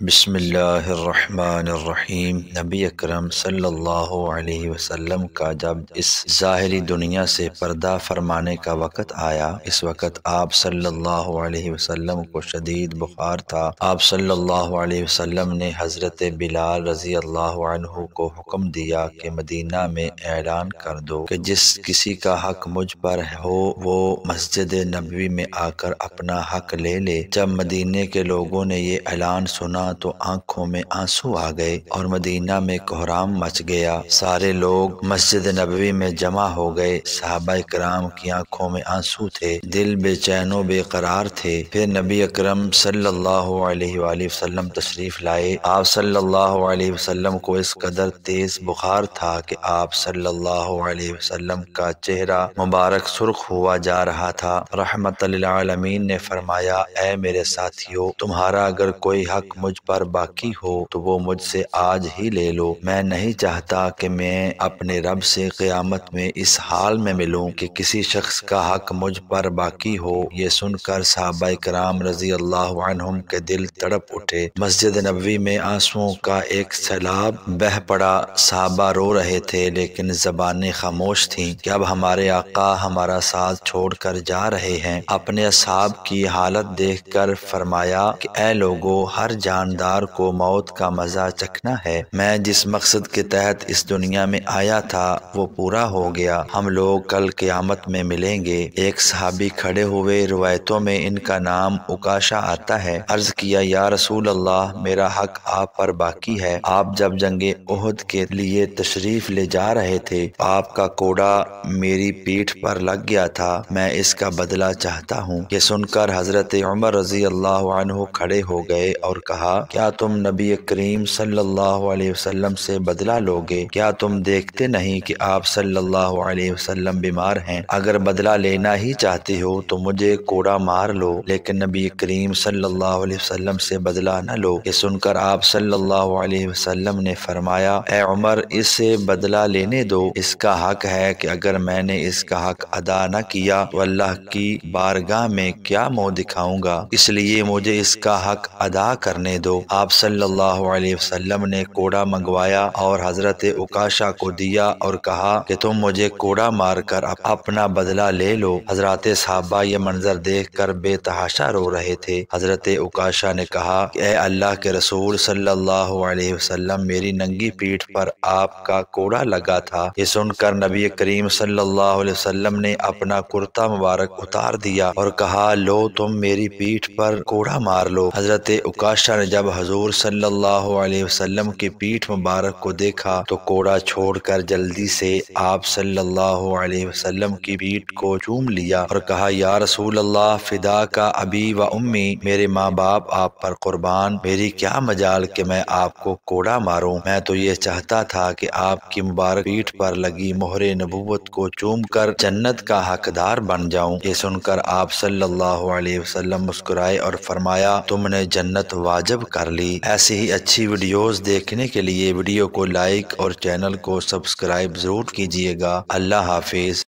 بسم اللہ الرحمن الرحیم۔ نبی اکرم صلی اللہ علیہ وسلم کا جب اس ظاہری دنیا سے پردہ فرمانے کا وقت آیا، اس وقت آپ صلی اللہ علیہ وسلم کو شدید بخار تھا۔ آپ صلی اللہ علیہ وسلم نے حضرت بلال رضی اللہ عنہ کو حکم دیا کہ مدینہ میں اعلان کر دو کہ جس کسی کا حق مجھ پر ہو وہ مسجد نبوی میں آ کر اپنا حق لے لے۔ جب مدینے کے لوگوں نے یہ اعلان سنا تو آنکھوں میں آنسو آ گئے اور مدینہ میں کوہرام مچ گیا۔ سارے لوگ مسجد نبوی میں جمع ہو گئے۔ صحابہ کرام کی آنکھوں میں آنسو تھے، دل بے چین و بے قرار تھے۔ پھر نبی اکرم صلی اللہ علیہ وآلہ وسلم تشریف لائے۔ آپ صلی اللہ علیہ وسلم کو اس قدر تیز بخار تھا کہ آپ صلی اللہ علیہ وسلم کا چہرہ مبارک سرخ ہوا جا رہا تھا۔ رحمت للعالمین نے فرمایا، اے میرے ساتھیو، تمہارا اگر کوئی حق مجھ پر باقی ہو تو وہ مجھ سے آج ہی لے لو۔ میں نہیں چاہتا کہ میں اپنے رب سے قیامت میں اس حال میں ملوں کہ کسی شخص کا حق مجھ پر باقی ہو۔ یہ سن کر صحابہ کرام رضی اللہ عنہم کے دل تڑپ اٹھے۔ مسجد نبوی میں آنسوؤں کا ایک سیلاب بہہ پڑا۔ صحابہ رو رہے تھے لیکن زبانیں خاموش تھیں کہ اب ہمارے آقا ہمارا ساتھ چھوڑ کر جا رہے ہیں۔ اپنے اصحاب کی حالت دیکھ کر فرمایا کہ اے لوگو، ہر جاندار کو موت کا مزہ چکھنا ہے۔ میں جس مقصد کے تحت اس دنیا میں آیا تھا وہ پورا ہو گیا۔ ہم لوگ کل قیامت میں ملیں گے۔ ایک صحابی کھڑے ہوئے، روایتوں میں ان کا نام عکاشہ آتا ہے۔ عرض کیا، یا رسول اللہ، میرا حق آپ پر باقی ہے۔ آپ جب جنگ احد کے لیے تشریف لے جا رہے تھے، آپ کا کوڑا میری پیٹھ پر لگ گیا تھا، میں اس کا بدلہ چاہتا ہوں۔ یہ سن کر حضرت عمر رضی اللہ عنہ کھڑے ہو گئے اور کہا، کیا تم نبی کریم صلی اللہ علیہ وسلم سے بدلہ لوگے؟ کیا تم دیکھتے نہیں کہ آپ صلی اللہ علیہ وسلم بیمار ہیں؟ اگر بدلہ لینا ہی چاہتے ہو تو مجھے کوڑا مار لو، لیکن نبی کریم صلی اللہ علیہ وسلم سے بدلہ نہ لو۔ یہ سن کر آپ صلی اللہ علیہ وسلم نے فرمایا، اے عمر، اسے بدلہ لینے دو۔ اس کا حق ہے کہ اگر میں نے اس کا حق ادا نہ کیا تو اللہ کی بارگاہ میں کیا منہ دکھاؤں گا، اس لیے مجھے اس کا حق ادا کرنے دو۔ آپ صلی اللہ علیہ وسلم نے کوڑا منگوایا اور حضرت عکاشہ کو دیا اور کہا کہ تم مجھے کوڑا مار کر اپنا بدلہ لے لو۔ حضرات صحابہ یہ منظر دیکھ کر بے تحاشا رو رہے تھے۔ حضرت عکاشہ نے کہا کہ اے اللہ کے رسول صلی اللہ علیہ وسلم، میری ننگی پیٹھ پر آپ کا کوڑا لگا تھا۔ یہ سن کر نبی کریم صلی اللہ علیہ وسلم نے اپنا کرتا مبارک اتار دیا اور کہا، لو تم میری پیٹھ پر کوڑا مار لو۔ حضرت عکاشہ نے جب حضور صلی اللہ علیہ وسلم کی پیٹھ مبارک کو دیکھا تو کوڑا چھوڑ کر جلدی سے آپ صلی اللہ علیہ وسلم کی پیٹھ کو چوم لیا اور کہا، یا رسول اللہ، فدا کا ابی و امی، میرے ماں باپ آپ پر قربان، میری کیا مجال کہ میں آپ کو کوڑا ماروں۔ میں تو یہ چاہتا تھا کہ آپ کی مبارک پیٹھ پر لگی مہر نبوت کو چوم کر جنت کا حقدار بن جاؤں۔ یہ سن کر آپ صلی اللہ علیہ وسلم مسکرائے اور فرمایا، تم نے جنت واجب کر لی۔ ایسی ہی اچھی ویڈیوز دیکھنے کے لیے ویڈیو کو لائک اور چینل کو سبسکرائب ضرور کیجیے گا۔ اللہ حافظ۔